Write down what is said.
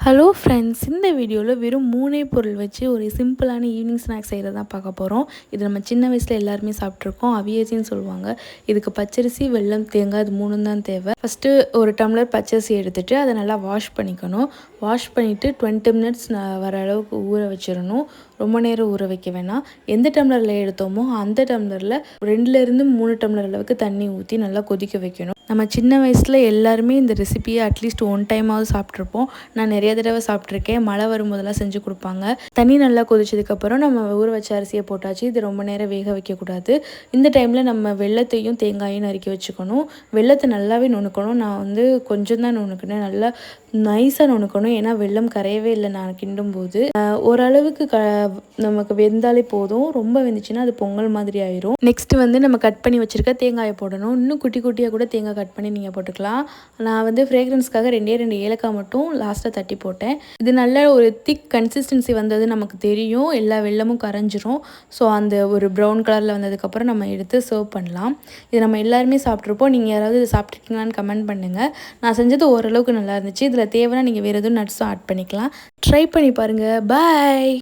Hello friends, இந்த வீடியோவில் வெறும் 3 பொருள் வச்சு ஒரு சிம்பிளான ஈவினிங் ஸ்நாக்ஸ் செய்கிறது தான் பார்க்க போகிறோம். இது நம்ம சின்ன வயசில் எல்லாருமே சாப்பிட்ருக்கோம். அவியேசின்னு சொல்லுவாங்க. இதுக்கு பச்சரிசி, வெல்லம், தேங்காய் இது 3 தான் தேவை. ஃபஸ்ட்டு ஒரு டம்ளர் பச்சரிசி எடுத்துகிட்டு அதை நல்லா வாஷ் பண்ணிக்கணும். வாஷ் பண்ணிவிட்டு 20 மினிட்ஸ் வர அளவுக்கு ஊற வச்சிடணும். ரொம்ப நேரம் ஊற வைக்க வேணாம். எந்த டம்ளரில் எடுத்தோமோ அந்த டம்ளரில் 2லேருந்து 3 டம்ளர் அளவுக்கு தண்ணி ஊற்றி நல்லா கொதிக்க வைக்கணும். நம்ம சின்ன வயசில் எல்லாருமே இந்த ரெசிபியை அட்லீஸ்ட் 1 டைமாவது சாப்பிட்ருப்போம். நான் நிறைய தடவை சாப்பிட்ருக்கேன். மழை வரும்போதெல்லாம் செஞ்சு கொடுப்பாங்க. தண்ணி நல்லா கொதிச்சதுக்கப்புறம் நம்ம ஊற வச்ச அரிசியை போட்டாச்சு. இது ரொம்ப நேரம் வேக வைக்கக்கூடாது. இந்த டைமில் நம்ம வெல்லத்தையும் தேங்காயும் நறுக்கி வச்சுக்கணும். வெல்லத்தை நல்லாவே நுணுக்கணும். நான் கொஞ்சம் தான் நுணுக்கினேன். நல்லா நைஸாக நுணுக்கணும். ஏன்னா வெல்லம் கரையவே இல்லை நான் கிண்டும்போது. ஓரளவுக்கு நமக்கு வெந்தாலே போதும். ரொம்ப வெந்துச்சுன்னா அது பொங்கல் மாதிரி ஆயிரும். நெக்ஸ்ட் நம்ம கட் பண்ணி வச்சுருக்க தேங்காயை போடணும். இன்னும் குட்டி குட்டியாக கூட தேங்காய் கட் பண்ணி நீங்கள் போட்டுக்கலாம். நான் ஃப்ரேக்ரன்ஸ்க்காக 2 ஏலக்காய் மட்டும் லாஸ்ட்டாக தட்டி போட்டேன். இது நல்ல ஒரு திக் கன்சிஸ்டன்சி வந்தது நமக்கு தெரியும். எல்லா வெல்லமும் கரைஞ்சிரும். ஸோ அந்த ஒரு ப்ரௌன் கலரில் வந்ததுக்கப்புறம் நம்ம எடுத்து சர்வ் பண்ணலாம். இது நம்ம எல்லாருமே சாப்பிட்ருப்போம். நீங்கள் யாராவது இதை சாப்பிட்ருக்கீங்களான்னு கமெண்ட் பண்ணுங்கள். நான் செஞ்சது ஓரளவுக்கு நல்லா இருந்துச்சு. இதில் தேவைன்னா நீங்கள் வேறு எதுவும் நட்ஸும் ஆட் பண்ணிக்கலாம். ட்ரை பண்ணி பாருங்கள். பாய்.